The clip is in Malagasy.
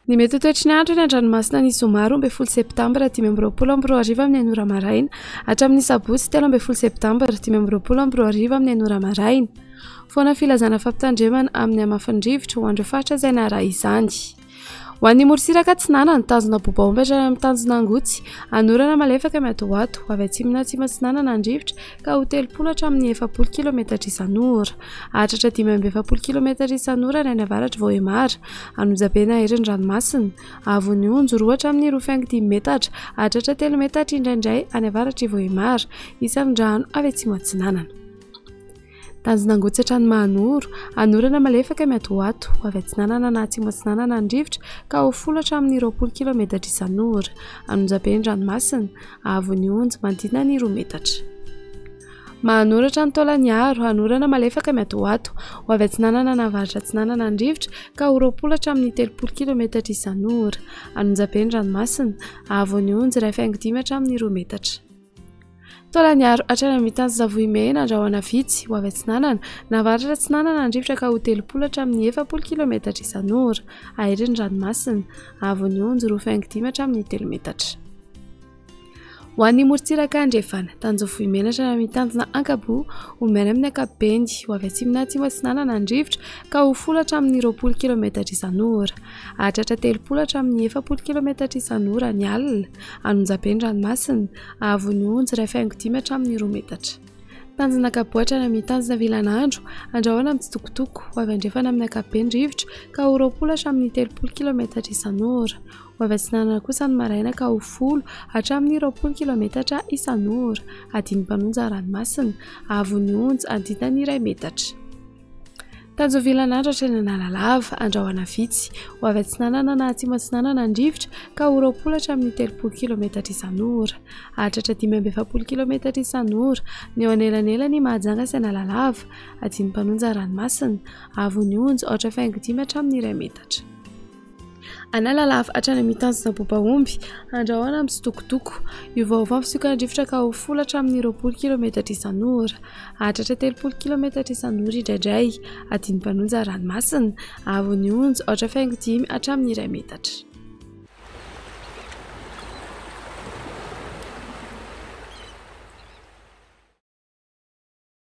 Ny mety ho toetry ny andro ny an-dranomasina ny zoma 12 septambra 2024 amin'ny anora maraina hatramin'ny sabotsy 13 septambra 2024 amin'ny anora maraina. Foana filazana fampitandremana amin'ny hamafan-drivotra ho andro faritra izay naharaha izany. Ho an'ny morontsiraka tsinana ny tanjona bobaomby hatrany amin'ny tanjona angotsy, anorana malefaka miatoato, avy atsimina tsinana an-drivotra ka ho 30 hatramin'ny 40 km isan'ora. Hatratra 570 km isan'ora ny any avaratra Vohemara, Anonjabena herin'ny ranomasina, Avon'ny Onjo 2 hatramin'ny 25 metatra, hatratra 3 metatra indraindray any avaratra Vohemara, isan'ny rano avy atsimo atsinanana. Tanjona angotsy hatrany Mahanoro, anorana malefaka miatoato, avy atsinanana na atsimo atsinanana an-drivotra ka ho 10 hatramin'ny 20 km isan'ora. Anonjabeny ranomasina, Avon'ny Onjo manodidina ny 2 metatra. Mahanoro hatrany Taolagnaro, anorana malefaka miatoato, avy atsinanana na avaratra atsinanana an-drivotra ka ho 20 hatramin'ny 30 km isan'ora. Anonjabeny ranomasina, Avon'ny Onjo 1.5 hatramin'ny 2 metatra. Taolagnaro hatrany amin'ny tanjona Vohimena andrahoana vitsy, ho avy atsinanana na avaratra atsinanana an-drivotra ka ho 30 hatramin'ny 40 km isan'ora. Aherin'ny ranomasina, Avon'ny Onjo 2.5 hatramin'ny 3 metatra. Ho an'ny morontsiraka andrefana, tanjona Vohimena hatrany amin'ny tanjona Ankabo, ho maina amin'ny ankapobeny, ho avy atsimina atsimo atsinanana an-drivotra ka ho 10 hatramin'ny 20 km isan'ora. Hatratra 30 hatramin'ny 40 km isan'ora ny alina. Anonjabeny ranomasina, Avon'ny Onjo 1.5 hatramin'ny 2 metatra. Tanjona Ankabo hatrany amin'ny tanjona Vilanandro, andrahoana amin'ny tsitokotoko, ho avy andrefana amin'ny ankapobeny rivotra ka ho 20 hatramin'ny 30 km isan'ora. Ho avy atsinanana kosa ny maraina ka ho 10 hatramin'ny 20 km isan'ora. Adiny mpanonja ranomasina, Avon'ny Onjo andidina ny 1 metatra. Tanjona Vilanandro hatrany Analalava, andrahoana vitsy, ho avy atsinanana na atsimo atsinanana an-drivotra ka ho 20 hatramin'ny 30 km isan'ora. Hatratra 570 km isan'ora ny eo anelanelany Mahajanga sy Analalava. Adiny mpanonja ranomasina, Avon'ny Onjo 8.5 hatramin'ny 1 metatra. Analalava hatrany amin'ny tanjona Bobaomby, andrahoana amin'ny tsitokotoko, iovaova amin'ny fisiokana an-drivotra ka ho 10 hatramin'ny 20 km isan'ora. Hatratra 30 km isan'ora indraindray. Adiny mpanonja ranomasina, Avon'ny Onjo 8.5 hatramin'ny 1 metatra.